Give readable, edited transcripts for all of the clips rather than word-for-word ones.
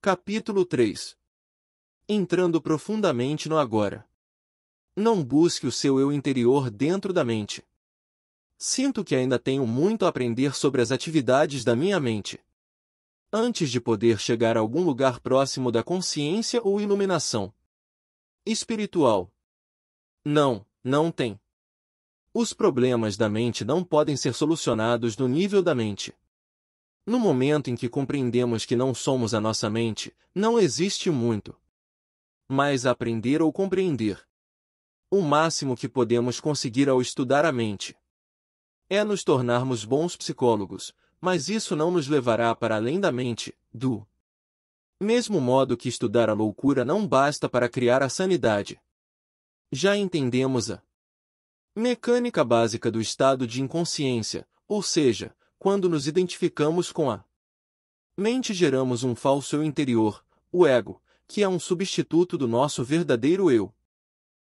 Capítulo 3. Entrando profundamente no agora. Não busque o seu eu interior dentro da mente. Sinto que ainda tenho muito a aprender sobre as atividades da minha mente, antes de poder chegar a algum lugar próximo da consciência ou iluminação espiritual. Não tem. Os problemas da mente não podem ser solucionados no nível da mente. No momento em que compreendemos que não somos a nossa mente, não existe muito mais a aprender ou compreender. O máximo que podemos conseguir ao estudar a mente é nos tornarmos bons psicólogos, mas isso não nos levará para além da mente, do mesmo modo que estudar a loucura não basta para criar a sanidade. Já entendemos a mecânica básica do estado de inconsciência, ou seja, quando nos identificamos com a mente geramos um falso eu interior, o ego, que é um substituto do nosso verdadeiro eu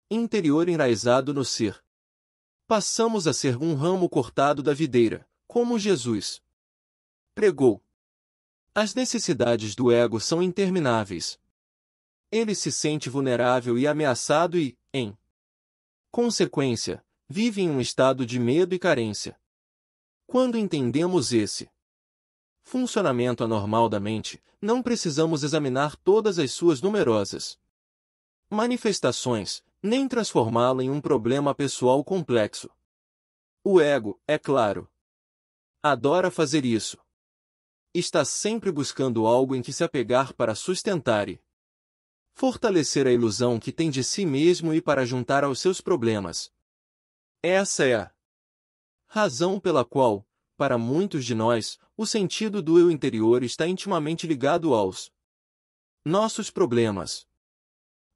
interior enraizado no ser. Passamos a ser um ramo cortado da videira, como Jesus pregou. As necessidades do ego são intermináveis. Ele se sente vulnerável e ameaçado e, em consequência, vive em um estado de medo e carência. Quando entendemos esse funcionamento anormal da mente, não precisamos examinar todas as suas numerosas manifestações, nem transformá-la em um problema pessoal complexo. O ego, é claro, adora fazer isso. Está sempre buscando algo em que se apegar para sustentar e fortalecer a ilusão que tem de si mesmo e para juntar aos seus problemas. Essa é a razão pela qual, para muitos de nós, o sentido do eu interior está intimamente ligado aos nossos problemas.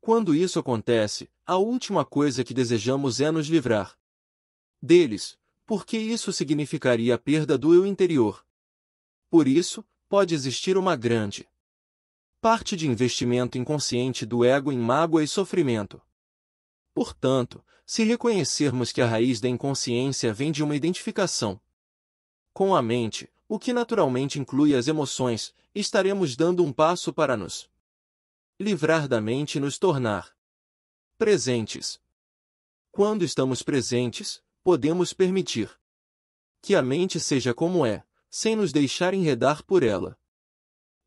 Quando isso acontece, a última coisa que desejamos é nos livrar deles, porque isso significaria a perda do eu interior. Por isso, pode existir uma grande parte de investimento inconsciente do ego em mágoa e sofrimento. Portanto, se reconhecermos que a raiz da inconsciência vem de uma identificação com a mente, o que naturalmente inclui as emoções, estaremos dando um passo para nos livrar da mente e nos tornar presentes. Quando estamos presentes, podemos permitir que a mente seja como é, sem nos deixar enredar por ela.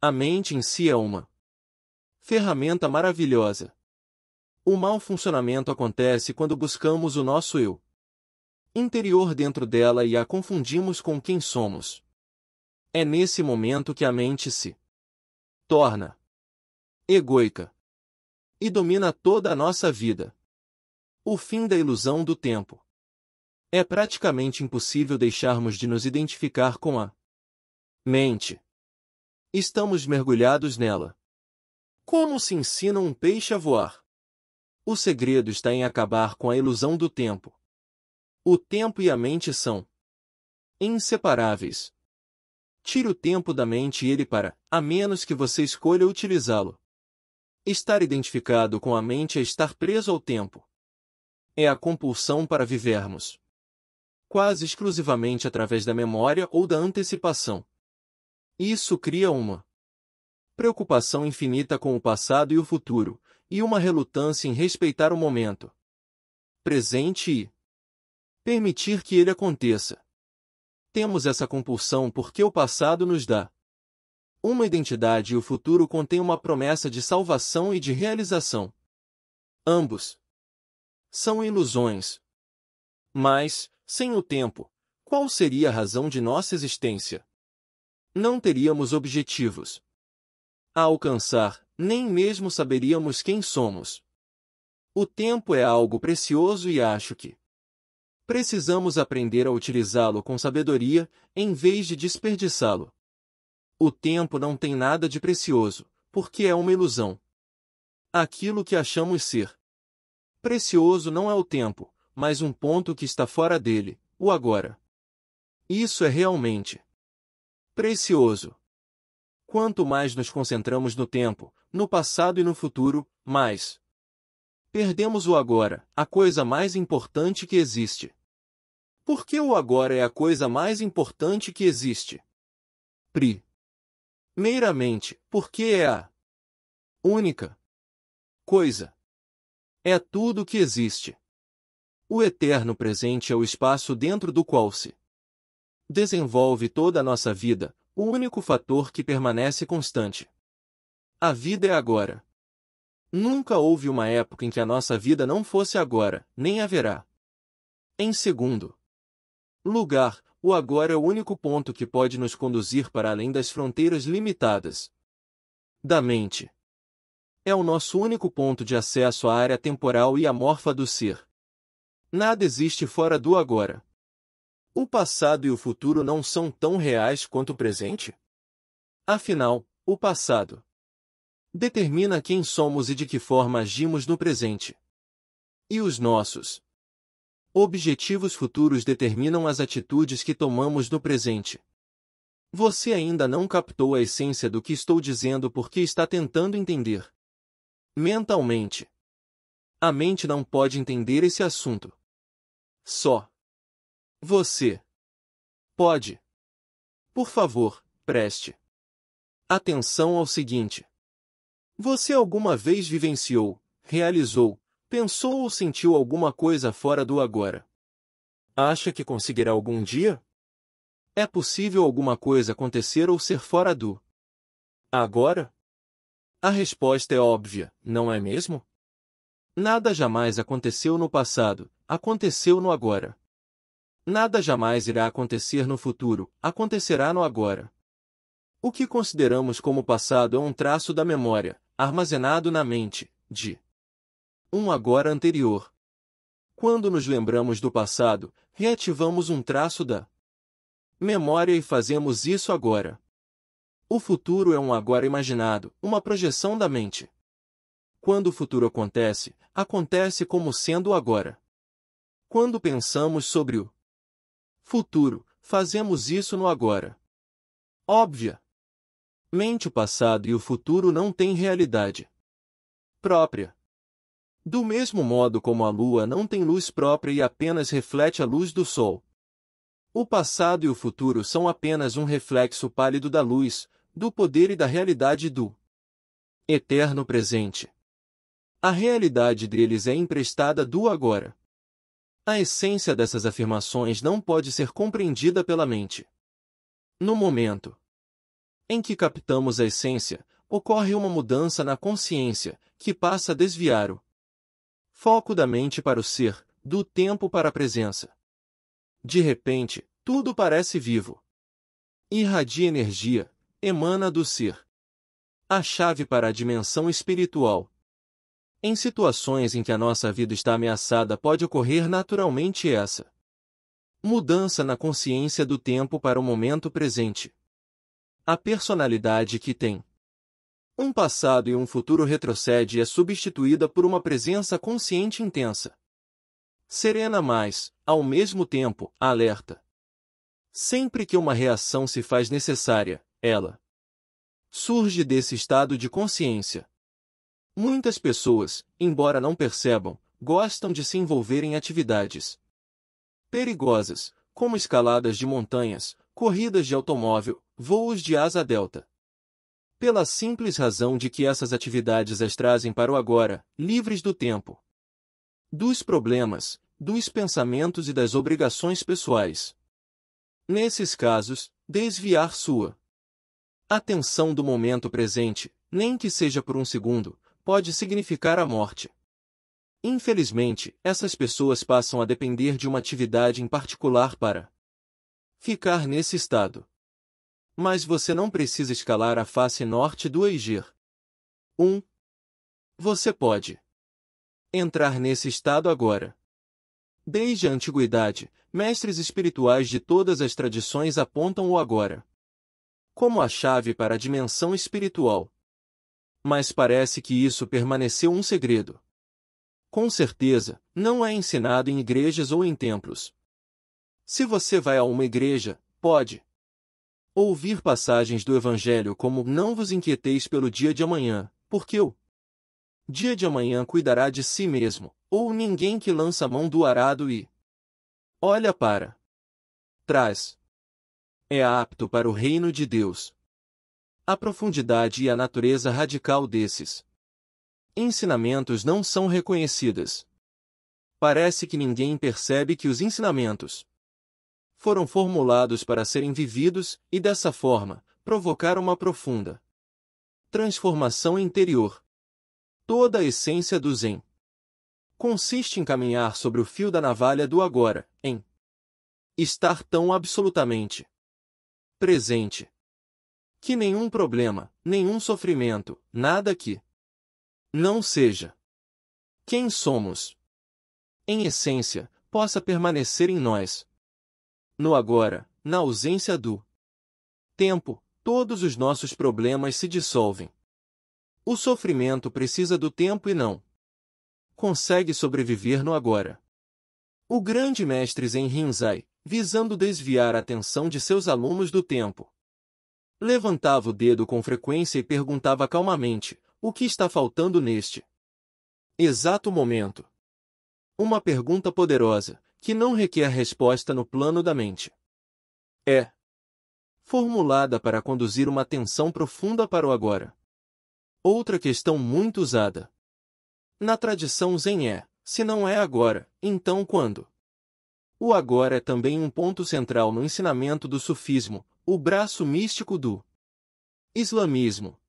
A mente em si é uma ferramenta maravilhosa. O mau funcionamento acontece quando buscamos o nosso eu interior dentro dela e a confundimos com quem somos. É nesse momento que a mente se torna egóica e domina toda a nossa vida. O fim da ilusão do tempo. É praticamente impossível deixarmos de nos identificar com a mente. Estamos mergulhados nela. Como se ensina um peixe a voar? O segredo está em acabar com a ilusão do tempo. O tempo e a mente são inseparáveis. Tire o tempo da mente e ele para, a menos que você escolha utilizá-lo. Estar identificado com a mente é estar preso ao tempo. É a compulsão para vivermos quase exclusivamente através da memória ou da antecipação. Isso cria uma preocupação infinita com o passado e o futuro, e uma relutância em respeitar o momento presente e permitir que ele aconteça. Temos essa compulsão porque o passado nos dá uma identidade e o futuro contém uma promessa de salvação e de realização. Ambos são ilusões. Mas, sem o tempo, qual seria a razão de nossa existência? Não teríamos objetivos a alcançar, nem mesmo saberíamos quem somos. O tempo é algo precioso e acho que precisamos aprender a utilizá-lo com sabedoria, em vez de desperdiçá-lo. O tempo não tem nada de precioso, porque é uma ilusão. Aquilo que achamos ser precioso não é o tempo, mas um ponto que está fora dele, o agora. Isso é realmente precioso. Quanto mais nos concentramos no tempo, no passado e no futuro, mais perdemos o agora, a coisa mais importante que existe. Por que o agora é a coisa mais importante que existe? Meramente, porque é a única coisa. É tudo o que existe. O eterno presente é o espaço dentro do qual se desenvolve toda a nossa vida, o único fator que permanece constante. A vida é agora. Nunca houve uma época em que a nossa vida não fosse agora, nem haverá. Em segundo lugar, o agora é o único ponto que pode nos conduzir para além das fronteiras limitadas da mente. É o nosso único ponto de acesso à área temporal e amorfa do ser. Nada existe fora do agora. O passado e o futuro não são tão reais quanto o presente? Afinal, o passado determina quem somos e de que forma agimos no presente. E os nossos objetivos futuros determinam as atitudes que tomamos no presente. Você ainda não captou a essência do que estou dizendo porque está tentando entender mentalmente. A mente não pode entender esse assunto. Só você pode. Por favor, preste atenção ao seguinte. Você alguma vez vivenciou, realizou, pensou ou sentiu alguma coisa fora do agora? Acha que conseguirá algum dia? É possível alguma coisa acontecer ou ser fora do agora? A resposta é óbvia, não é mesmo? Nada jamais aconteceu no passado, aconteceu no agora. Nada jamais irá acontecer no futuro, acontecerá no agora. O que consideramos como passado é um traço da memória, armazenado na mente, de um agora anterior. Quando nos lembramos do passado, reativamos um traço da memória e fazemos isso agora. O futuro é um agora imaginado, uma projeção da mente. Quando o futuro acontece, acontece como sendo o agora. Quando pensamos sobre o futuro, fazemos isso no agora. Óbvia. Mente o passado e o futuro não têm realidade própria. Do mesmo modo como a lua não tem luz própria e apenas reflete a luz do sol. O passado e o futuro são apenas um reflexo pálido da luz, do poder e da realidade do eterno presente. A realidade deles é emprestada do agora. A essência dessas afirmações não pode ser compreendida pela mente. No momento em que captamos a essência, ocorre uma mudança na consciência, que passa a desviar o foco da mente para o ser, do tempo para a presença. De repente, tudo parece vivo. Irradia energia, emana do ser. A chave para a dimensão espiritual. Em situações em que a nossa vida está ameaçada pode ocorrer naturalmente essa mudança na consciência do tempo para o momento presente. A personalidade que tem um passado e um futuro retrocede e é substituída por uma presença consciente intensa. Serena mas, ao mesmo tempo, alerta. Sempre que uma reação se faz necessária, ela surge desse estado de consciência. Muitas pessoas, embora não percebam, gostam de se envolver em atividades perigosas, como escaladas de montanhas, corridas de automóvel, voos de asa delta. Pela simples razão de que essas atividades as trazem para o agora, livres do tempo, dos problemas, dos pensamentos e das obrigações pessoais. Nesses casos, desviar sua atenção do momento presente, nem que seja por um segundo, pode significar a morte. Infelizmente, essas pessoas passam a depender de uma atividade em particular para ficar nesse estado. Mas você não precisa escalar a face norte do Eiger. 1. Você pode entrar nesse estado agora. Desde a antiguidade, mestres espirituais de todas as tradições apontam o agora como a chave para a dimensão espiritual. Mas parece que isso permaneceu um segredo. Com certeza, não é ensinado em igrejas ou em templos. Se você vai a uma igreja, pode ouvir passagens do Evangelho como "Não vos inquieteis pelo dia de amanhã, porque o dia de amanhã cuidará de si mesmo", ou "Ninguém que lança a mão do arado e olha para trás é apto para o reino de Deus". A profundidade e a natureza radical desses ensinamentos não são reconhecidas. Parece que ninguém percebe que os ensinamentos foram formulados para serem vividos e, dessa forma, provocar uma profunda transformação interior. Toda a essência do Zen consiste em caminhar sobre o fio da navalha do agora, em estar tão absolutamente presente que nenhum problema, nenhum sofrimento, nada que não seja quem somos, em essência, possa permanecer em nós. No agora, na ausência do tempo, todos os nossos problemas se dissolvem. O sofrimento precisa do tempo e não consegue sobreviver no agora. O grande mestre Zen Rinzai, visando desviar a atenção de seus alunos do tempo, levantava o dedo com frequência e perguntava calmamente: o que está faltando neste exato momento? Uma pergunta poderosa, que não requer resposta no plano da mente. É formulada para conduzir uma atenção profunda para o agora. Outra questão muito usada na tradição Zen é: se não é agora, então quando? O agora é também um ponto central no ensinamento do sufismo, o braço místico do islamismo.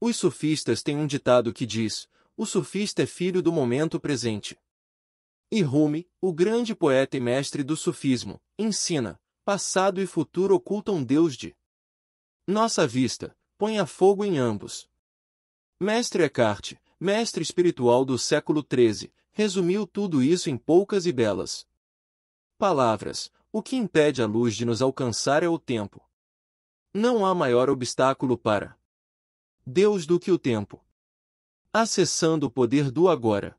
Os sufistas têm um ditado que diz: o sufista é filho do momento presente. E Rumi, o grande poeta e mestre do sufismo, ensina: passado e futuro ocultam Deus de nossa vista, ponha fogo em ambos. Mestre Eckhart, mestre espiritual do século XIII, resumiu tudo isso em poucas e belas palavras: o que impede a luz de nos alcançar é o tempo. Não há maior obstáculo para Deus do que o tempo. Acessando o poder do agora.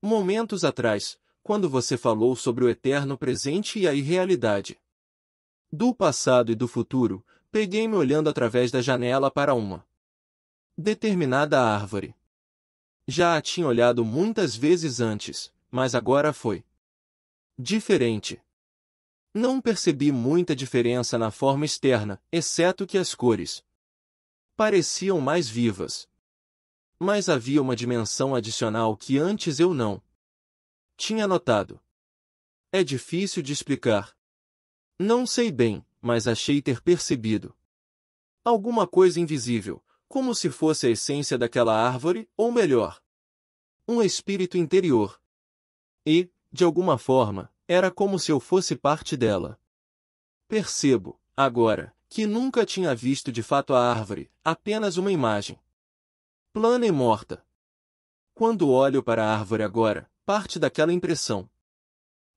Momentos atrás, quando você falou sobre o eterno presente e a irrealidade do passado e do futuro, peguei-me olhando através da janela para uma determinada árvore. Já a tinha olhado muitas vezes antes, mas agora foi diferente. Não percebi muita diferença na forma externa, exceto que as cores pareciam mais vivas. Mas havia uma dimensão adicional que antes eu não tinha notado. É difícil de explicar. Não sei bem, mas achei ter percebido alguma coisa invisível, como se fosse a essência daquela árvore, ou melhor, um espírito interior. E, de alguma forma, era como se eu fosse parte dela. Percebo, agora, que nunca tinha visto de fato a árvore, apenas uma imagem plana e morta. Quando olho para a árvore agora, parte daquela impressão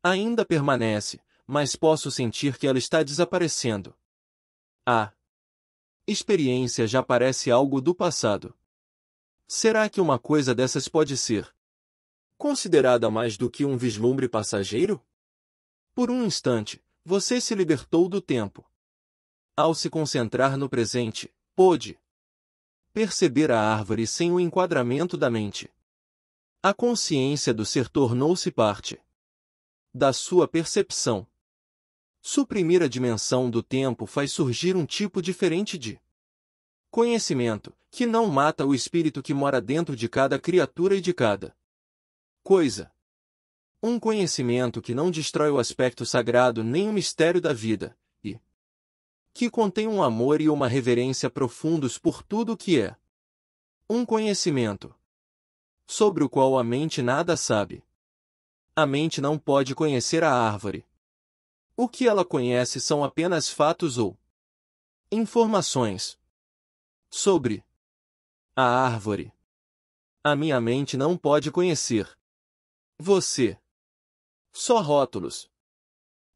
ainda permanece, mas posso sentir que ela está desaparecendo. A experiência já parece algo do passado. Será que uma coisa dessas pode ser considerada mais do que um vislumbre passageiro? Por um instante, você se libertou do tempo. Ao se concentrar no presente, pôde perceber a árvore sem o enquadramento da mente. A consciência do ser tornou-se parte da sua percepção. Suprimir a dimensão do tempo faz surgir um tipo diferente de conhecimento, que não mata o espírito que mora dentro de cada criatura e de cada coisa. Um conhecimento que não destrói o aspecto sagrado nem o mistério da vida, e que contém um amor e uma reverência profundos por tudo o que é. Um conhecimento sobre o qual a mente nada sabe. A mente não pode conhecer a árvore. O que ela conhece são apenas fatos ou informações sobre a árvore. A minha mente não pode conhecer você. Só rótulos,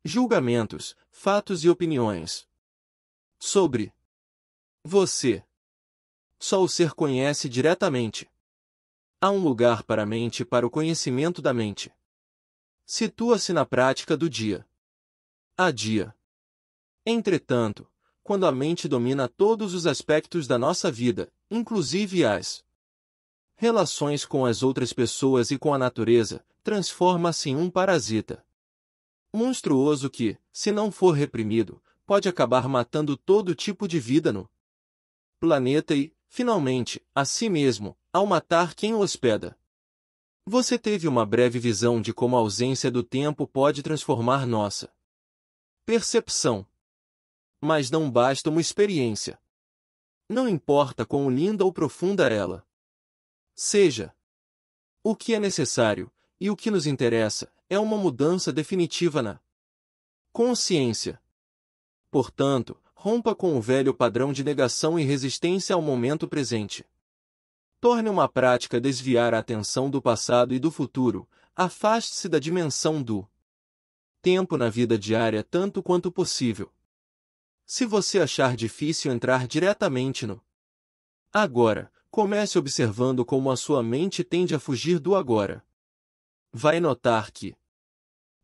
julgamentos, fatos e opiniões sobre você. Só o ser conhece diretamente. Há um lugar para a mente e para o conhecimento da mente. Situa-se na prática do dia a dia. Entretanto, quando a mente domina todos os aspectos da nossa vida, inclusive as relações com as outras pessoas e com a natureza, transforma-se em um parasita monstruoso que, se não for reprimido, pode acabar matando todo tipo de vida no planeta e, finalmente, a si mesmo, ao matar quem o hospeda. Você teve uma breve visão de como a ausência do tempo pode transformar nossa percepção. Mas não basta uma experiência. Não importa quão linda ou profunda ela seja. O que é necessário, e o que nos interessa, é uma mudança definitiva na consciência. Portanto, rompa com o velho padrão de negação e resistência ao momento presente. Torne uma prática desviar a atenção do passado e do futuro, afaste-se da dimensão do tempo na vida diária tanto quanto possível. Se você achar difícil entrar diretamente no agora, comece observando como a sua mente tende a fugir do agora. Vai notar que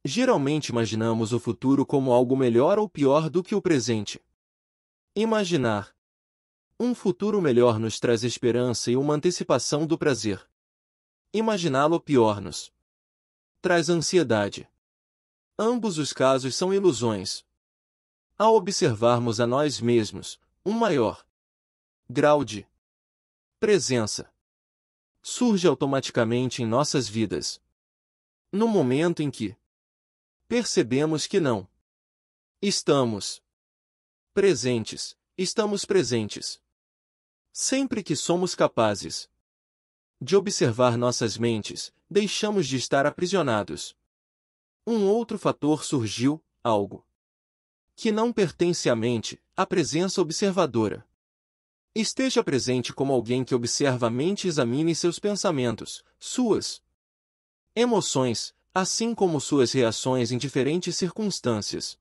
geralmente imaginamos o futuro como algo melhor ou pior do que o presente. Imaginar um futuro melhor nos traz esperança e uma antecipação do prazer. Imaginá-lo pior nos traz ansiedade. Ambos os casos são ilusões. Ao observarmos a nós mesmos, um maior grau de presença surge automaticamente em nossas vidas. No momento em que percebemos que não estamos presentes, estamos presentes. Sempre que somos capazes de observar nossas mentes, deixamos de estar aprisionados. Um outro fator surgiu, algo que não pertence à mente, a presença observadora. Esteja presente como alguém que observa a mente e examine seus pensamentos, suas emoções, assim como suas reações em diferentes circunstâncias.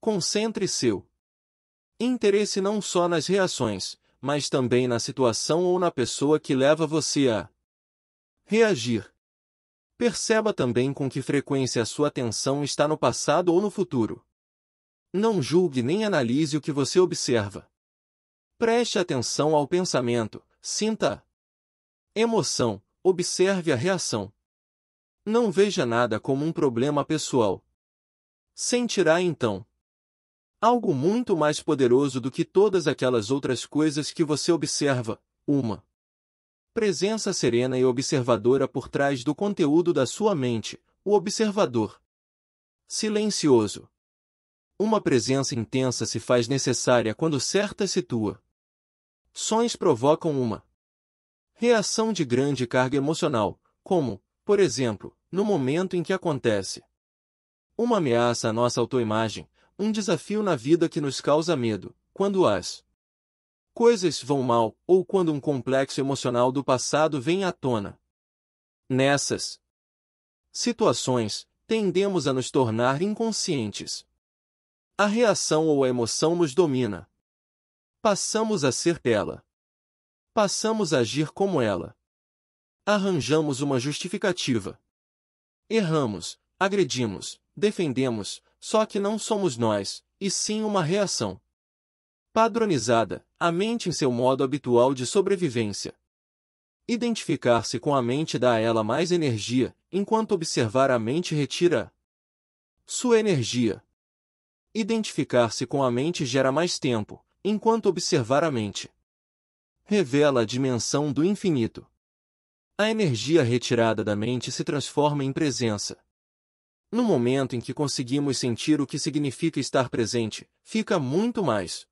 Concentre seu interesse não só nas reações, mas também na situação ou na pessoa que leva você a reagir. Perceba também com que frequência a sua atenção está no passado ou no futuro. Não julgue nem analise o que você observa. Preste atenção ao pensamento, sinta a emoção, observe a reação. Não veja nada como um problema pessoal. Sentirá então algo muito mais poderoso do que todas aquelas outras coisas que você observa, uma presença serena e observadora por trás do conteúdo da sua mente, o observador silencioso. Uma presença intensa se faz necessária quando certas situações provocam uma reação de grande carga emocional, como, por exemplo, no momento em que acontece uma ameaça à nossa autoimagem, um desafio na vida que nos causa medo, quando as coisas vão mal, ou quando um complexo emocional do passado vem à tona. Nessas situações, tendemos a nos tornar inconscientes. A reação ou a emoção nos domina. Passamos a ser ela. Passamos a agir como ela. Arranjamos uma justificativa. Erramos, agredimos, defendemos, só que não somos nós, e sim uma reação padronizada, a mente em seu modo habitual de sobrevivência. Identificar-se com a mente dá a ela mais energia, enquanto observar a mente retira sua energia. Identificar-se com a mente gera mais tempo, enquanto observar a mente revela a dimensão do infinito. A energia retirada da mente se transforma em presença. No momento em que conseguimos sentir o que significa estar presente, fica muito mais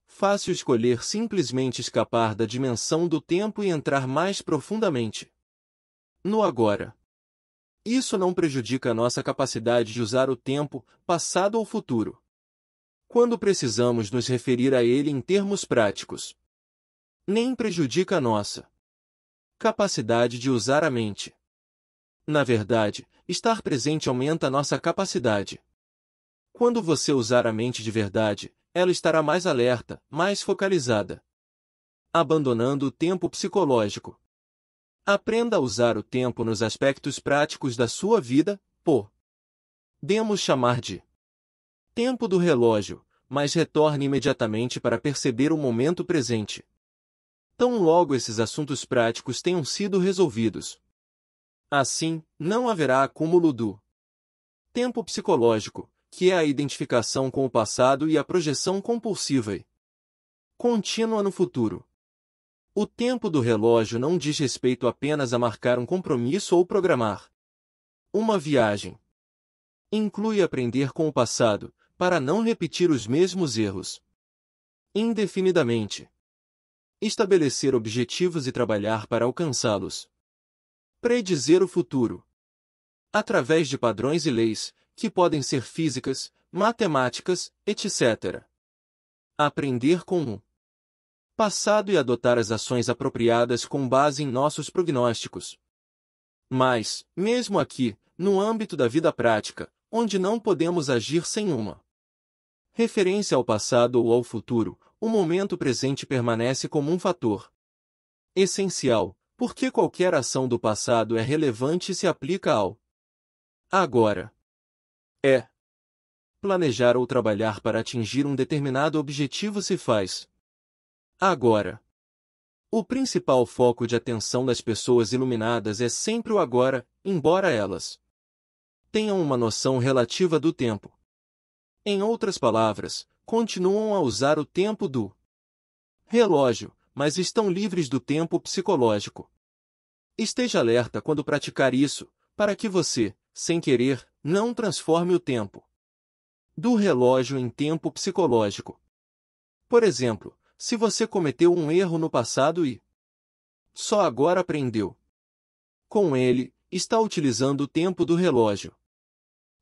fácil escolher simplesmente escapar da dimensão do tempo e entrar mais profundamente no agora. Isso não prejudica a nossa capacidade de usar o tempo, passado ou futuro, quando precisamos nos referir a ele em termos práticos. Nem prejudica a nossa capacidade de usar a mente. Na verdade, estar presente aumenta a nossa capacidade. Quando você usar a mente de verdade, ela estará mais alerta, mais focalizada, abandonando o tempo psicológico. Aprenda a usar o tempo nos aspectos práticos da sua vida, podemos chamar de tempo do relógio, mas retorne imediatamente para perceber o momento presente. Tão logo esses assuntos práticos tenham sido resolvidos. Assim, não haverá acúmulo do tempo psicológico, que é a identificação com o passado e a projeção compulsiva e contínua no futuro. O tempo do relógio não diz respeito apenas a marcar um compromisso ou programar uma viagem. Inclui aprender com o passado, para não repetir os mesmos erros. Indefinidamente. Estabelecer objetivos e trabalhar para alcançá-los. Predizer o futuro. Através de padrões e leis, que podem ser físicas, matemáticas, etc. Aprender com o passado e adotar as ações apropriadas com base em nossos prognósticos. Mas, mesmo aqui, no âmbito da vida prática, onde não podemos agir sem uma referência ao passado ou ao futuro, o momento presente permanece como um fator essencial, porque qualquer ação do passado é relevante e se aplica ao agora. Planejar ou trabalhar para atingir um determinado objetivo se faz agora. O principal foco de atenção das pessoas iluminadas é sempre o agora, embora elas tenham uma noção relativa do tempo. Em outras palavras, continuam a usar o tempo do relógio, mas estão livres do tempo psicológico. Esteja alerta quando praticar isso, para que você, sem querer, não transforme o tempo do relógio em tempo psicológico. Por exemplo, se você cometeu um erro no passado e só agora aprendeu com ele, está utilizando o tempo do relógio.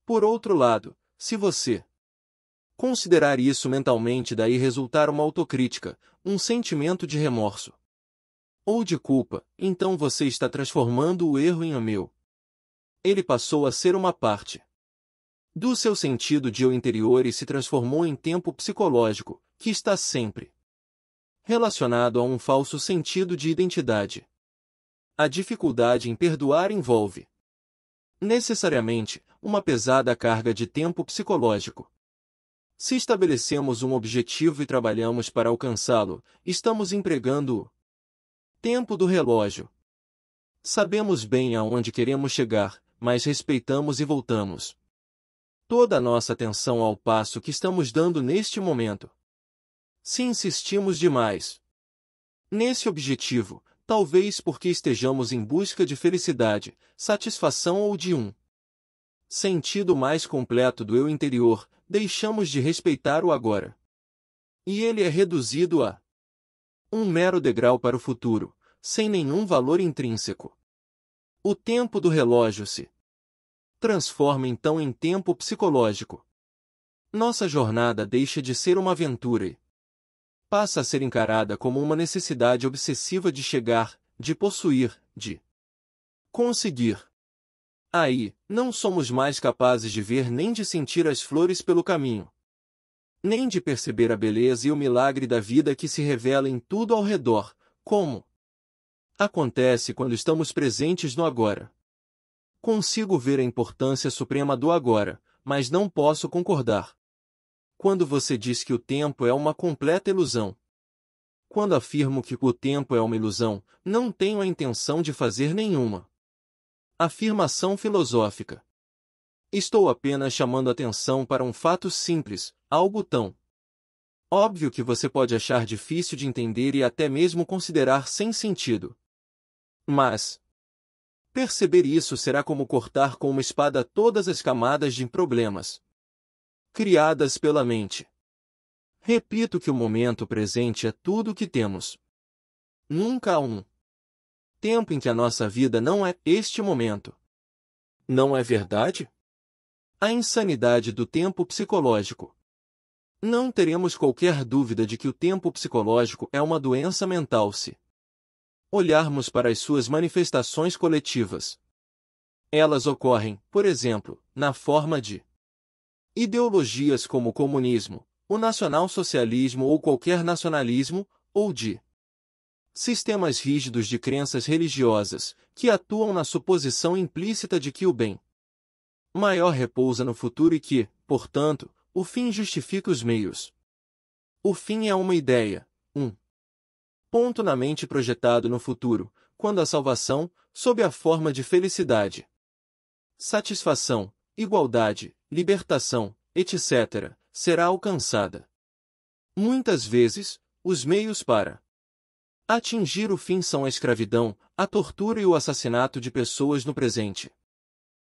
Por outro lado, se você considerar isso mentalmente, daí resultar uma autocrítica, um sentimento de remorso ou de culpa, então você está transformando o erro em meu. Ele passou a ser uma parte do seu sentido de eu interior e se transformou em tempo psicológico, que está sempre relacionado a um falso sentido de identidade. A dificuldade em perdoar envolve necessariamente uma pesada carga de tempo psicológico. Se estabelecemos um objetivo e trabalhamos para alcançá-lo, estamos empregando o tempo do relógio. Sabemos bem aonde queremos chegar, mas respeitamos e voltamos toda a nossa atenção ao passo que estamos dando neste momento. Se insistimos demais nesse objetivo, talvez porque estejamos em busca de felicidade, satisfação ou de um sentido mais completo do eu interior, deixamos de respeitar o agora. E ele é reduzido a um mero degrau para o futuro, sem nenhum valor intrínseco. O tempo do relógio se transforma então em tempo psicológico. Nossa jornada deixa de ser uma aventura e passa a ser encarada como uma necessidade obsessiva de chegar, de possuir, de conseguir. Aí, não somos mais capazes de ver nem de sentir as flores pelo caminho, nem de perceber a beleza e o milagre da vida que se revela em tudo ao redor, como acontece quando estamos presentes no agora. Consigo ver a importância suprema do agora, mas não posso concordar quando você diz que o tempo é uma completa ilusão. Quando afirmo que o tempo é uma ilusão, não tenho a intenção de fazer nenhuma afirmação filosófica. Estou apenas chamando atenção para um fato simples, algo tão óbvio que você pode achar difícil de entender e até mesmo considerar sem sentido. Mas perceber isso será como cortar com uma espada todas as camadas de problemas criadas pela mente. Repito que o momento presente é tudo o que temos. Nunca há um tempo em que a nossa vida não é este momento. Não é verdade? A insanidade do tempo psicológico. Não teremos qualquer dúvida de que o tempo psicológico é uma doença mental se olharmos para as suas manifestações coletivas. Elas ocorrem, por exemplo, na forma de ideologias como o comunismo, o nacionalsocialismo ou qualquer nacionalismo, ou de sistemas rígidos de crenças religiosas, que atuam na suposição implícita de que o bem maior repousa no futuro e que, portanto, o fim justifica os meios. O fim é uma ideia, um ponto na mente projetado no futuro, quando a salvação, sob a forma de felicidade, satisfação, igualdade, libertação, etc., será alcançada. Muitas vezes, Os meios para atingir o fim são a escravidão, a tortura e o assassinato de pessoas no presente.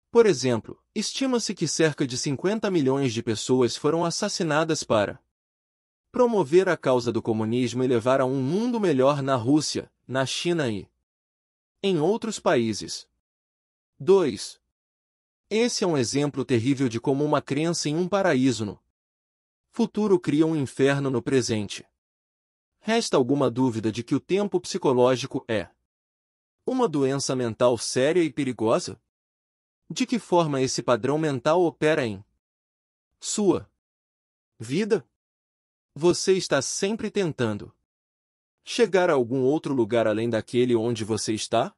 Por exemplo, estima-se que cerca de 50 milhões de pessoas foram assassinadas para promover a causa do comunismo e levar a um mundo melhor na Rússia, na China e em outros países. 2. Esse é um exemplo terrível de como uma crença em um paraíso no futuro cria um inferno no presente. Resta alguma dúvida de que o tempo psicológico é uma doença mental séria e perigosa? De que forma esse padrão mental opera em sua vida? Você está sempre tentando chegar a algum outro lugar além daquele onde você está?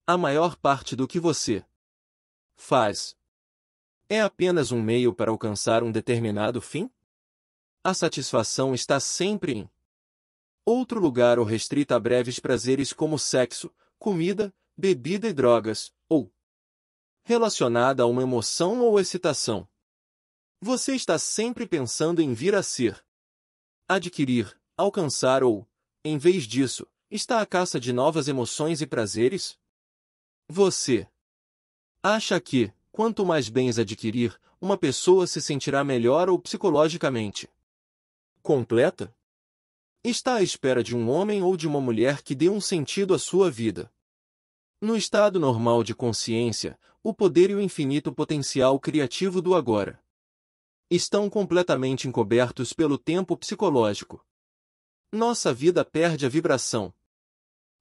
A maior parte do que você faz é apenas um meio para alcançar um determinado fim? A satisfação está sempre em outro lugar ou restrita a breves prazeres como sexo, comida, bebida e drogas, ou relacionada a uma emoção ou excitação. Você está sempre pensando em vir a ser, adquirir, alcançar ou, em vez disso, está à caça de novas emoções e prazeres? Você acha que, quanto mais bens adquirir, uma pessoa se sentirá melhor ou psicologicamente completa? Está à espera de um homem ou de uma mulher que dê um sentido à sua vida. No estado normal de consciência, o poder e o infinito potencial criativo do agora estão completamente encobertos pelo tempo psicológico. Nossa vida perde a vibração,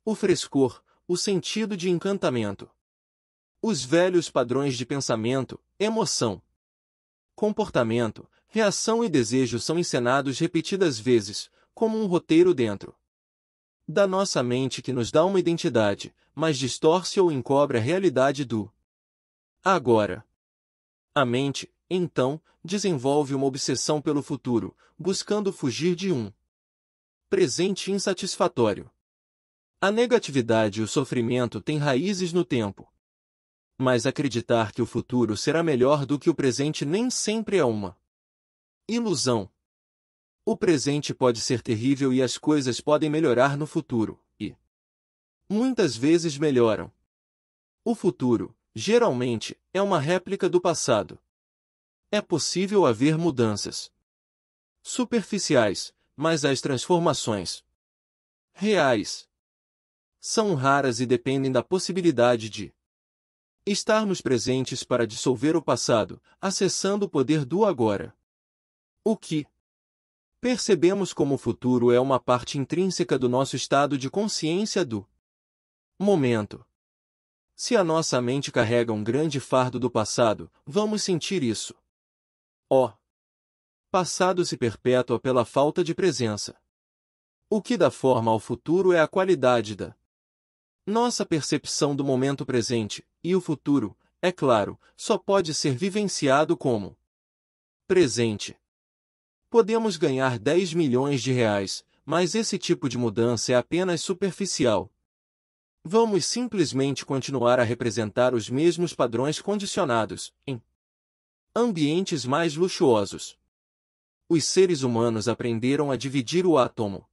o frescor, o sentido de encantamento. Os velhos padrões de pensamento, emoção, comportamento, reação e desejo são encenados repetidas vezes, como um roteiro dentro da nossa mente que nos dá uma identidade, mas distorce ou encobre a realidade do agora. A mente, então, desenvolve uma obsessão pelo futuro, buscando fugir de um presente insatisfatório. A negatividade e o sofrimento têm raízes no tempo. Mas acreditar que o futuro será melhor do que o presente nem sempre é uma ilusão. O presente pode ser terrível e as coisas podem melhorar no futuro, e muitas vezes melhoram. O futuro, geralmente, é uma réplica do passado. É possível haver mudanças superficiais, mas as transformações reais são raras e dependem da possibilidade de estarmos presentes para dissolver o passado, acessando o poder do agora. O que percebemos como futuro é uma parte intrínseca do nosso estado de consciência do momento. Se a nossa mente carrega um grande fardo do passado, vamos sentir isso. O passado se perpetua pela falta de presença. O que dá forma ao futuro é a qualidade da nossa percepção do momento presente, e o futuro, é claro, só pode ser vivenciado como presente. Podemos ganhar 10 milhões de reais, mas esse tipo de mudança é apenas superficial. Vamos simplesmente continuar a representar os mesmos padrões condicionados, em ambientes mais luxuosos. Os seres humanos aprenderam a dividir o átomo.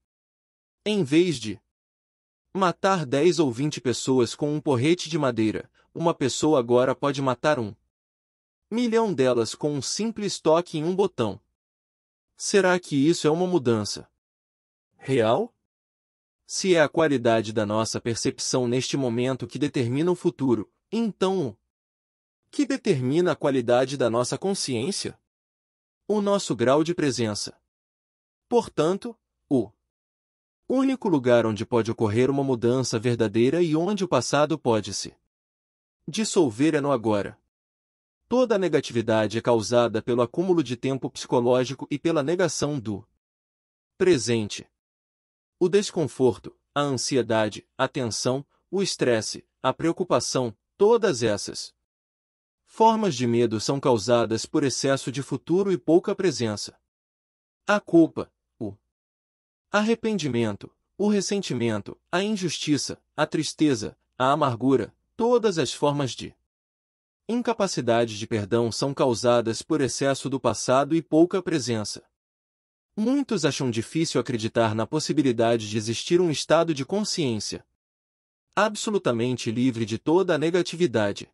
Em vez de matar 10 ou 20 pessoas com um porrete de madeira, uma pessoa agora pode matar 1 milhão delas com um simples toque em um botão. Será que isso é uma mudança real? Se é a qualidade da nossa percepção neste momento que determina o futuro, então o que determina a qualidade da nossa consciência? O nosso grau de presença. Portanto, o único lugar onde pode ocorrer uma mudança verdadeira e onde o passado pode se dissolver é no agora. Toda a negatividade é causada pelo acúmulo de tempo psicológico e pela negação do presente. O desconforto, a ansiedade, a tensão, o estresse, a preocupação, todas essas formas de medo são causadas por excesso de futuro e pouca presença. A culpa, o arrependimento, o ressentimento, a injustiça, a tristeza, a amargura, todas as formas de incapacidade de perdão são causadas por excesso do passado e pouca presença. Muitos acham difícil acreditar na possibilidade de existir um estado de consciência absolutamente livre de toda a negatividade.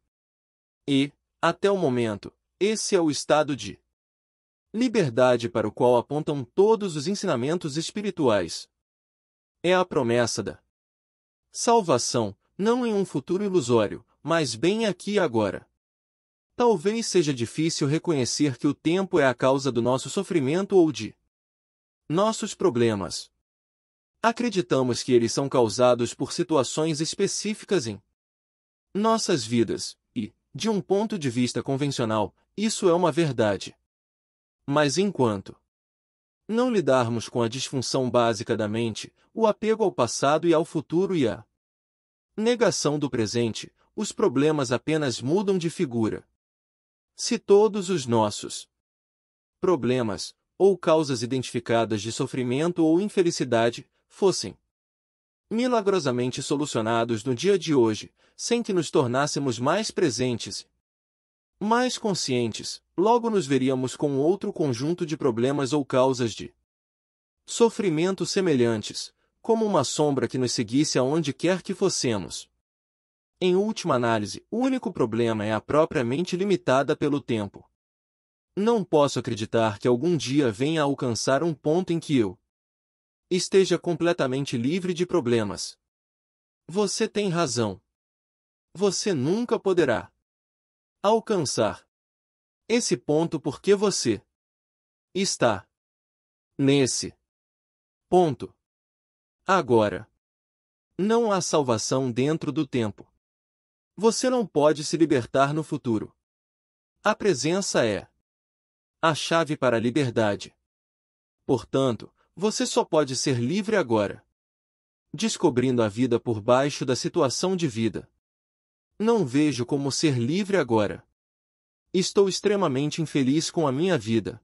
E, até o momento, esse é o estado de liberdade para o qual apontam todos os ensinamentos espirituais. É a promessa da salvação, não em um futuro ilusório, mas bem aqui e agora. Talvez seja difícil reconhecer que o tempo é a causa do nosso sofrimento ou de nossos problemas. Acreditamos que eles são causados por situações específicas em nossas vidas, e, de um ponto de vista convencional, isso é uma verdade. Mas enquanto não lidarmos com a disfunção básica da mente, o apego ao passado e ao futuro e a negação do presente, os problemas apenas mudam de figura. Se todos os nossos problemas, ou causas identificadas de sofrimento ou infelicidade, fossem milagrosamente solucionados no dia de hoje, sem que nos tornássemos mais presentes, mais conscientes, logo nos veríamos com outro conjunto de problemas ou causas de sofrimento semelhantes, como uma sombra que nos seguisse aonde quer que fossemos. Em última análise, o único problema é a própria mente limitada pelo tempo. Não posso acreditar que algum dia venha a alcançar um ponto em que eu esteja completamente livre de problemas. Você tem razão. Você nunca poderá alcançar esse ponto porque você está nesse ponto. Agora, não há salvação dentro do tempo. Você não pode se libertar no futuro. A presença é a chave para a liberdade. Portanto, você só pode ser livre agora, descobrindo a vida por baixo da situação de vida. Não vejo como ser livre agora. Estou extremamente infeliz com a minha vida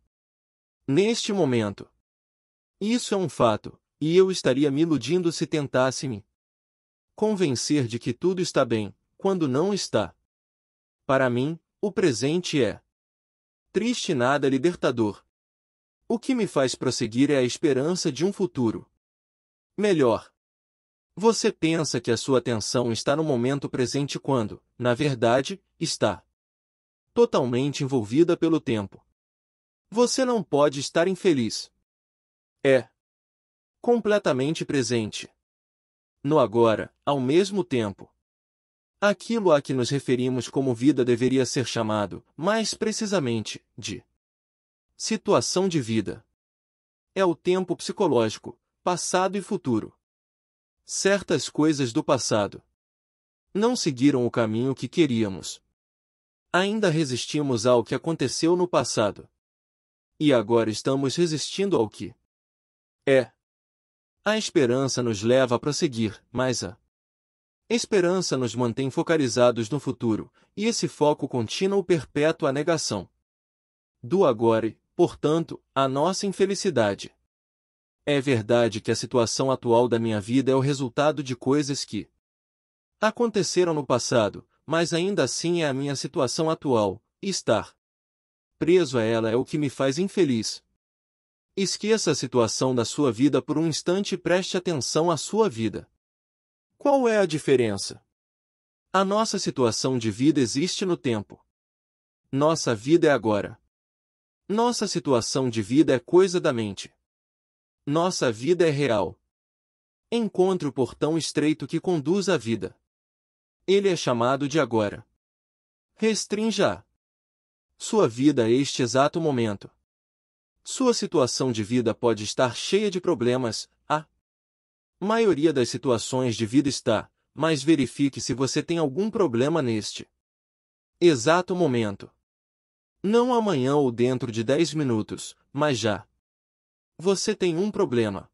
neste momento. Isso é um fato, e eu estaria me iludindo se tentasse me convencer de que tudo está bem, quando não está. Para mim, o presente é triste e nada libertador. O que me faz prosseguir é a esperança de um futuro melhor. Você pensa que a sua atenção está no momento presente quando, na verdade, está totalmente envolvida pelo tempo. Você não pode estar infeliz. É completamente presente no agora, ao mesmo tempo. Aquilo a que nos referimos como vida deveria ser chamado, mais precisamente, de situação de vida. É o tempo psicológico, passado e futuro. Certas coisas do passado não seguiram o caminho que queríamos. Ainda resistimos ao que aconteceu no passado. E agora estamos resistindo ao que é. A esperança nos leva a prosseguir, mas a esperança nos mantém focalizados no futuro, e esse foco contínuo perpetua a negação do agora e, portanto, a nossa infelicidade. É verdade que a situação atual da minha vida é o resultado de coisas que aconteceram no passado, mas ainda assim é a minha situação atual, e estar preso a ela é o que me faz infeliz. Esqueça a situação da sua vida por um instante e preste atenção à sua vida. Qual é a diferença? A nossa situação de vida existe no tempo. Nossa vida é agora. Nossa situação de vida é coisa da mente. Nossa vida é real. Encontre o portão estreito que conduz à vida. Ele é chamado de agora. Restrinja sua vida a este exato momento. Sua situação de vida pode estar cheia de problemas, a maioria das situações de vida está, mas verifique se você tem algum problema neste exato momento. Não amanhã ou dentro de 10 minutos, mas já. Você tem um problema.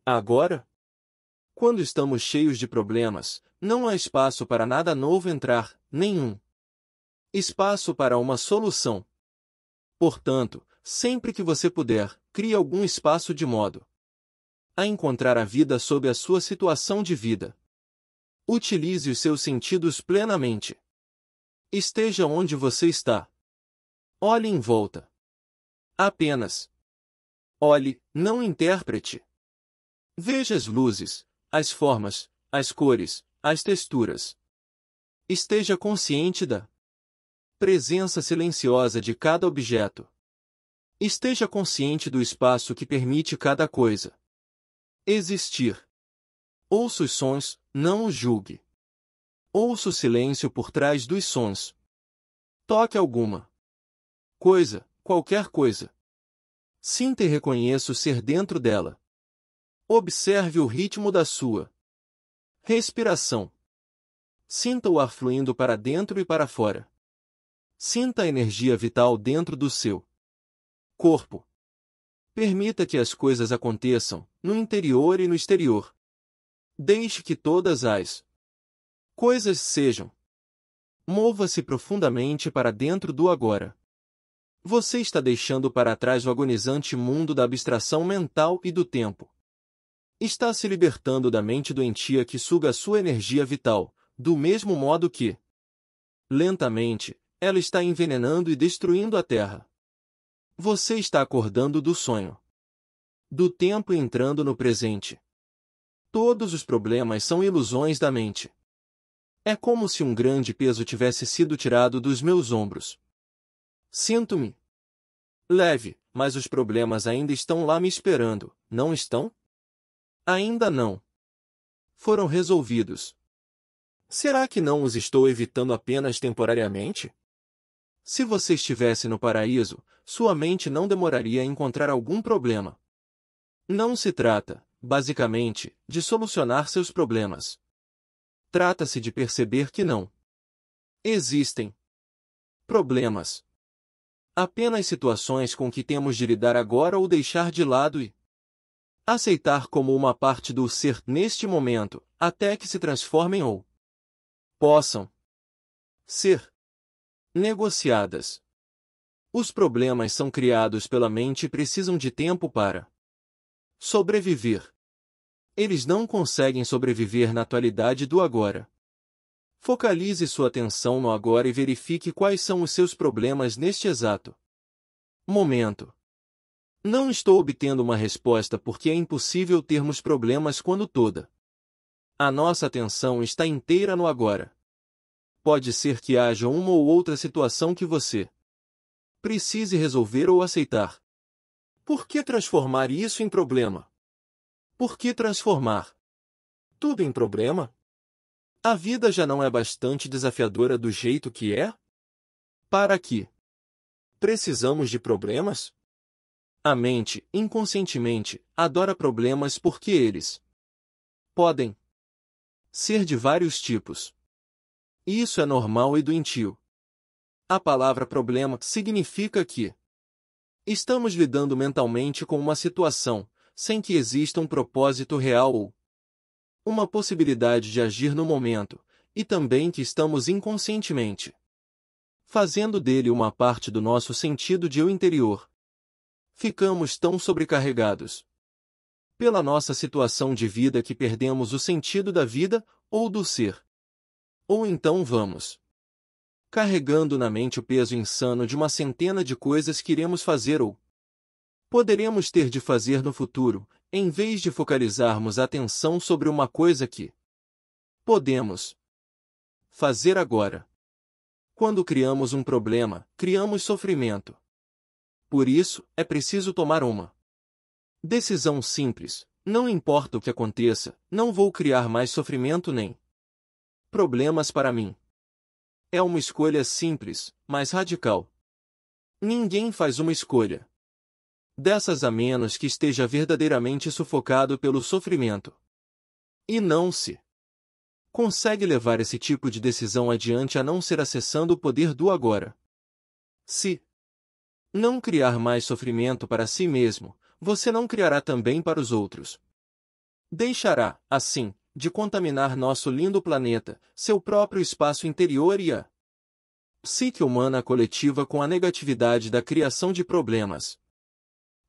Agora? Quando estamos cheios de problemas, não há espaço para nada novo entrar, nenhum espaço para uma solução. Portanto, sempre que você puder, crie algum espaço de modo a encontrar a vida sob a sua situação de vida. Utilize os seus sentidos plenamente. Esteja onde você está. Olhe em volta. Apenas Olhe, não interprete. Veja as luzes, as formas, as cores, as texturas. Esteja consciente da presença silenciosa de cada objeto. Esteja consciente do espaço que permite cada coisa existir. Ouça os sons, não os julgue. Ouça o silêncio por trás dos sons. Toque alguma coisa, qualquer coisa. Sinta e reconheça o ser dentro dela. Observe o ritmo da sua respiração. Sinta o ar fluindo para dentro e para fora. Sinta a energia vital dentro do seu corpo. Permita que as coisas aconteçam, no interior e no exterior. Deixe que todas as coisas sejam. Mova-se profundamente para dentro do agora. Você está deixando para trás o agonizante mundo da abstração mental e do tempo. Está se libertando da mente doentia que suga a sua energia vital, do mesmo modo que, lentamente, ela está envenenando e destruindo a Terra. Você está acordando do sonho do tempo e entrando no presente. Todos os problemas são ilusões da mente. É como se um grande peso tivesse sido tirado dos meus ombros. Sinto-me leve, mas os problemas ainda estão lá me esperando, não estão? Ainda não foram resolvidos. Será que não os estou evitando apenas temporariamente? Se você estivesse no paraíso, sua mente não demoraria a encontrar algum problema. Não se trata, basicamente, de solucionar seus problemas. Trata-se de perceber que não existem problemas. Apenas situações com que temos de lidar agora ou deixar de lado e aceitar como uma parte do ser neste momento, até que se transformem ou possam ser negociadas. Os problemas são criados pela mente e precisam de tempo para sobreviver. Eles não conseguem sobreviver na atualidade do agora. Focalize sua atenção no agora e verifique quais são os seus problemas neste exato momento. Não estou obtendo uma resposta porque é impossível termos problemas quando toda a nossa atenção está inteira no agora. Pode ser que haja uma ou outra situação que você precise resolver ou aceitar. Por que transformar isso em problema? Por que transformar tudo em problema? A vida já não é bastante desafiadora do jeito que é? Para que precisamos de problemas? A mente, inconscientemente, adora problemas porque eles podem ser de vários tipos. Isso é normal e doentio. A palavra problema significa que estamos lidando mentalmente com uma situação, sem que exista um propósito real ou uma possibilidade de agir no momento, e também que estamos inconscientemente fazendo dele uma parte do nosso sentido de eu interior. Ficamos tão sobrecarregados pela nossa situação de vida que perdemos o sentido da vida, ou do ser. Ou então vamos carregando na mente o peso insano de uma centena de coisas que iremos fazer ou poderemos ter de fazer no futuro, em vez de focalizarmos a atenção sobre uma coisa que podemos fazer agora. Quando criamos um problema, criamos sofrimento. Por isso, é preciso tomar uma decisão simples. Não importa o que aconteça, não vou criar mais sofrimento nem problemas para mim. É uma escolha simples, mas radical. Ninguém faz uma escolha dessas a menos que esteja verdadeiramente sufocado pelo sofrimento. E não se consegue levar esse tipo de decisão adiante a não ser acessando o poder do agora. Se não criar mais sofrimento para si mesmo, você não criará também para os outros. Deixará, assim, de contaminar nosso lindo planeta, seu próprio espaço interior e a psique humana coletiva com a negatividade da criação de problemas.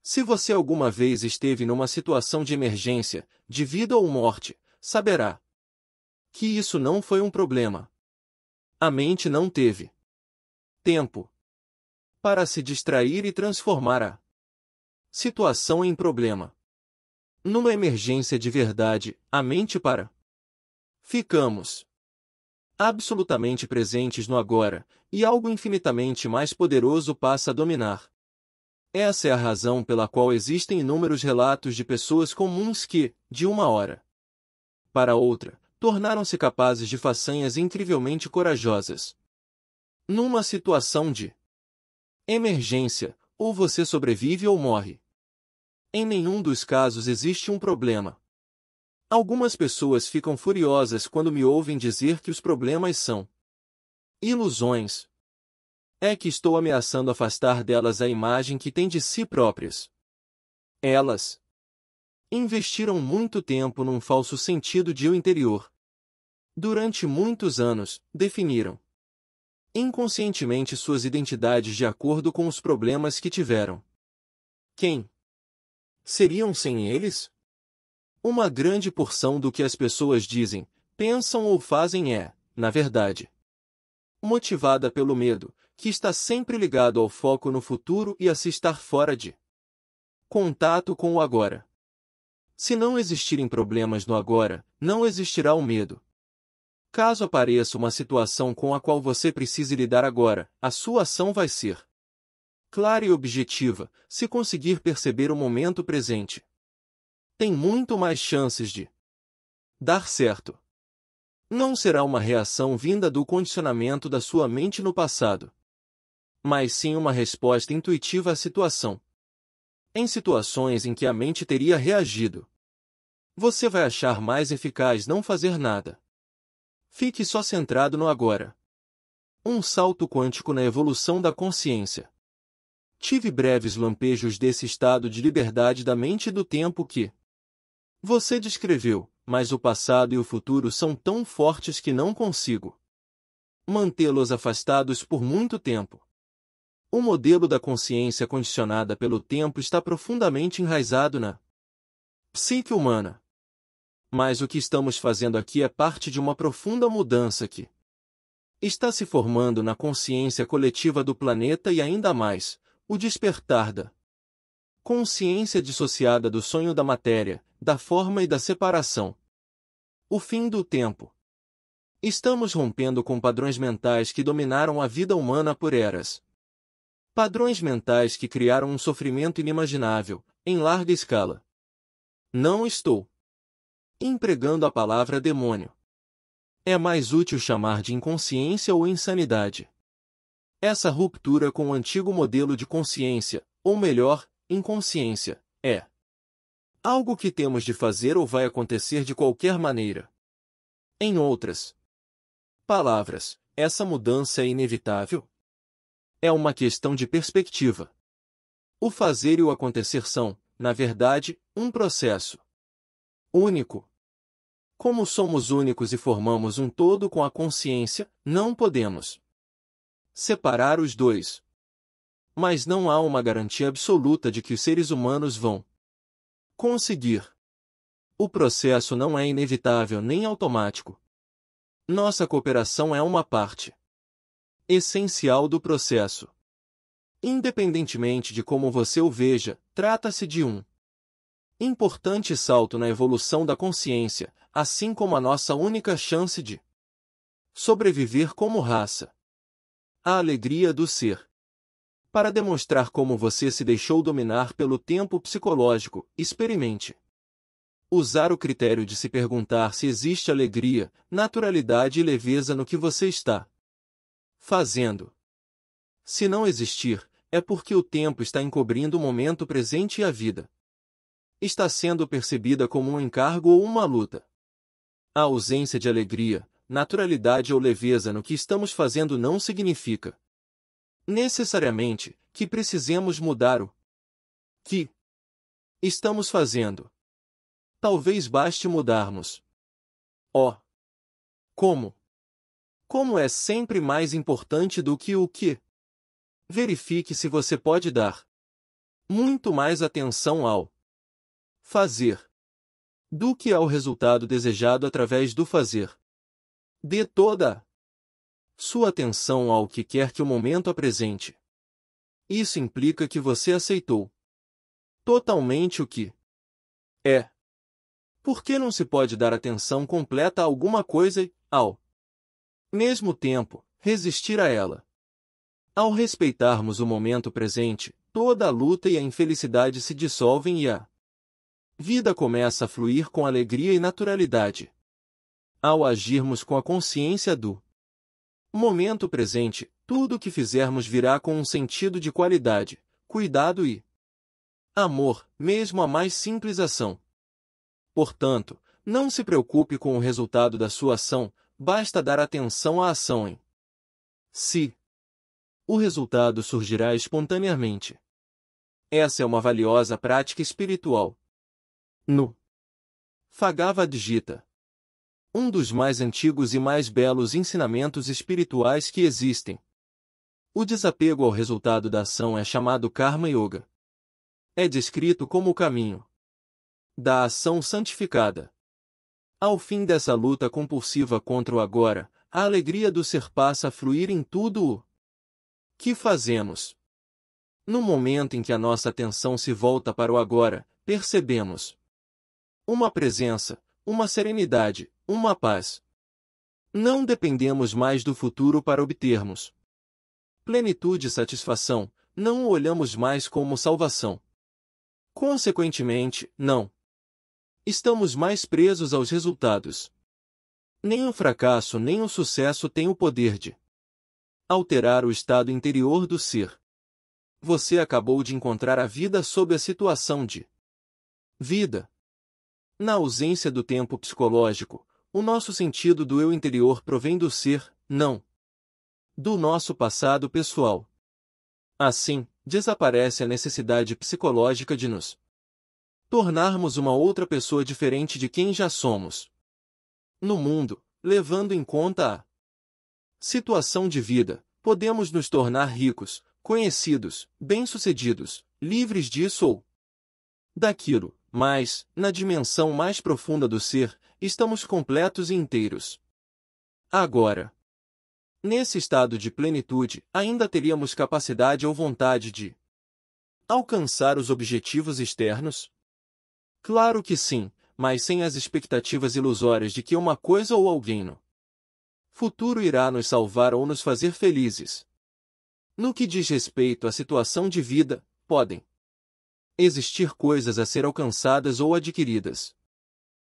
Se você alguma vez esteve numa situação de emergência, de vida ou morte, saberá que isso não foi um problema. A mente não teve tempo para se distrair e transformar a situação em problema. Numa emergência de verdade, a mente para. Ficamos absolutamente presentes no agora, e algo infinitamente mais poderoso passa a dominar. Essa é a razão pela qual existem inúmeros relatos de pessoas comuns que, de uma hora para outra, tornaram-se capazes de façanhas incrivelmente corajosas. Numa situação de emergência, ou você sobrevive ou morre. Em nenhum dos casos existe um problema. Algumas pessoas ficam furiosas quando me ouvem dizer que os problemas são ilusões. É que estou ameaçando afastar delas a imagem que têm de si próprias. Elas investiram muito tempo num falso sentido de eu interior. Durante muitos anos, definiram inconscientemente suas identidades de acordo com os problemas que tiveram. Quem seriam sem eles? Uma grande porção do que as pessoas dizem, pensam ou fazem é, na verdade, motivada pelo medo, que está sempre ligado ao foco no futuro e a se estar fora de contato com o agora. Se não existirem problemas no agora, não existirá o medo. Caso apareça uma situação com a qual você precise lidar agora, a sua ação vai ser clara e objetiva, se conseguir perceber o momento presente. Tem muito mais chances de dar certo. Não será uma reação vinda do condicionamento da sua mente no passado, mas sim uma resposta intuitiva à situação. Em situações em que a mente teria reagido, você vai achar mais eficaz não fazer nada. Fique só centrado no agora. Um salto quântico na evolução da consciência. Tive breves lampejos desse estado de liberdade da mente e do tempo que você descreveu, mas o passado e o futuro são tão fortes que não consigo mantê-los afastados por muito tempo. O modelo da consciência condicionada pelo tempo está profundamente enraizado na psique humana. Mas o que estamos fazendo aqui é parte de uma profunda mudança que está se formando na consciência coletiva do planeta e ainda mais, o despertar da consciência dissociada do sonho da matéria, da forma e da separação. O fim do tempo. Estamos rompendo com padrões mentais que dominaram a vida humana por eras. Padrões mentais que criaram um sofrimento inimaginável, em larga escala. Não estou empregando a palavra demônio. É mais útil chamar de inconsciência ou insanidade. Essa ruptura com o antigo modelo de consciência, ou melhor, inconsciência, é algo que temos de fazer ou vai acontecer de qualquer maneira. Em outras palavras, essa mudança é inevitável? É uma questão de perspectiva. O fazer e o acontecer são, na verdade, um processo único. Como somos únicos e formamos um todo com a consciência, não podemos separar os dois. Mas não há uma garantia absoluta de que os seres humanos vão conseguir. O processo não é inevitável nem automático. Nossa cooperação é uma parte essencial do processo. Independentemente de como você o veja, trata-se de um importante salto na evolução da consciência, assim como a nossa única chance de sobreviver como raça. A alegria do ser. Para demonstrar como você se deixou dominar pelo tempo psicológico, experimente usar o critério de se perguntar se existe alegria, naturalidade e leveza no que você está fazendo. Se não existir, é porque o tempo está encobrindo o momento presente e a vida está sendo percebida como um encargo ou uma luta. A ausência de alegria, naturalidade ou leveza no que estamos fazendo não significa necessariamente que precisemos mudar o que estamos fazendo. Talvez baste mudarmos como. Como é sempre mais importante do que o que. Verifique se você pode dar muito mais atenção ao fazer do que ao resultado desejado através do fazer. Dê toda a sua atenção ao que quer que o momento apresente. Isso implica que você aceitou totalmente o que é. Por que não se pode dar atenção completa a alguma coisa e, ao mesmo tempo, resistir a ela? Ao respeitarmos o momento presente, toda a luta e a infelicidade se dissolvem e a vida começa a fluir com alegria e naturalidade. Ao agirmos com a consciência do momento presente, tudo o que fizermos virá com um sentido de qualidade, cuidado e amor, mesmo a mais simples ação. Portanto, não se preocupe com o resultado da sua ação, basta dar atenção à ação em si. O resultado surgirá espontaneamente. Essa é uma valiosa prática espiritual. No Bhagavad Gita, um dos mais antigos e mais belos ensinamentos espirituais que existem, o desapego ao resultado da ação é chamado Karma Yoga. É descrito como o caminho da ação santificada. Ao fim dessa luta compulsiva contra o agora, a alegria do ser passa a fluir em tudo o que fazemos. No momento em que a nossa atenção se volta para o agora, percebemos uma presença, uma serenidade, uma paz. Não dependemos mais do futuro para obtermos plenitude e satisfação, não o olhamos mais como salvação. Consequentemente, não estamos mais presos aos resultados. Nem o fracasso nem o sucesso têm o poder de alterar o estado interior do ser. Você acabou de encontrar a vida sob a situação de vida. Na ausência do tempo psicológico, o nosso sentido do eu interior provém do ser, não do nosso passado pessoal. Assim, desaparece a necessidade psicológica de nos tornarmos uma outra pessoa diferente de quem já somos. No mundo, levando em conta a situação de vida, podemos nos tornar ricos, conhecidos, bem-sucedidos, livres disso ou daquilo, mas, na dimensão mais profunda do ser, estamos completos e inteiros. Agora, nesse estado de plenitude, ainda teríamos capacidade ou vontade de alcançar os objetivos externos? Claro que sim, mas sem as expectativas ilusórias de que uma coisa ou alguém no futuro irá nos salvar ou nos fazer felizes. No que diz respeito à situação de vida, podem existir coisas a ser alcançadas ou adquiridas.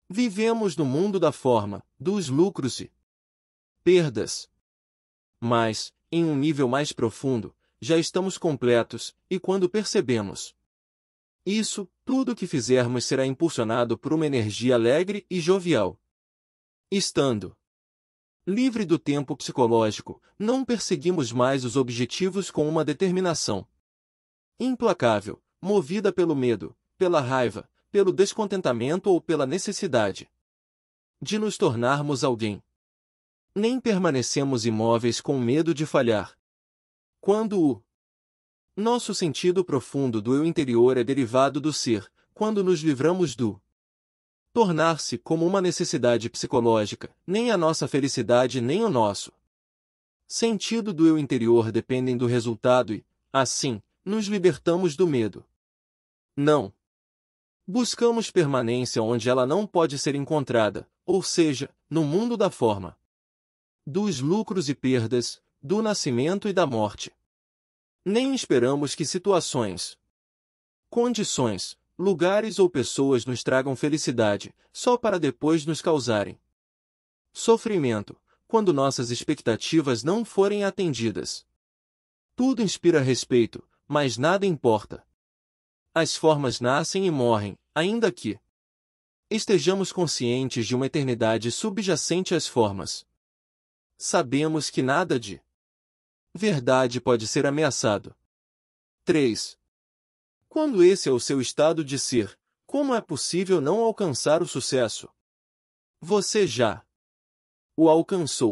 Vivemos no mundo da forma, dos lucros e perdas. Mas, em um nível mais profundo, já estamos completos, e quando percebemos isso, tudo o que fizermos será impulsionado por uma energia alegre e jovial. Estando livre do tempo psicológico, não perseguimos mais os objetivos com uma determinação implacável, movida pelo medo, pela raiva, pelo descontentamento ou pela necessidade de nos tornarmos alguém. Nem permanecemos imóveis com medo de falhar. Quando o nosso sentido profundo do eu interior é derivado do ser, quando nos livramos do tornar-se como uma necessidade psicológica, nem a nossa felicidade nem o nosso sentido do eu interior dependem do resultado e, assim, nos libertamos do medo. Não buscamos permanência onde ela não pode ser encontrada, ou seja, no mundo da forma, dos lucros e perdas, do nascimento e da morte. Nem esperamos que situações, condições, lugares ou pessoas nos tragam felicidade, só para depois nos causarem sofrimento, quando nossas expectativas não forem atendidas. Tudo inspira respeito, mas nada importa. As formas nascem e morrem, ainda que estejamos conscientes de uma eternidade subjacente às formas. Sabemos que nada de verdade pode ser ameaçado. 3. Quando esse é o seu estado de ser, como é possível não alcançar o sucesso? Você já o alcançou.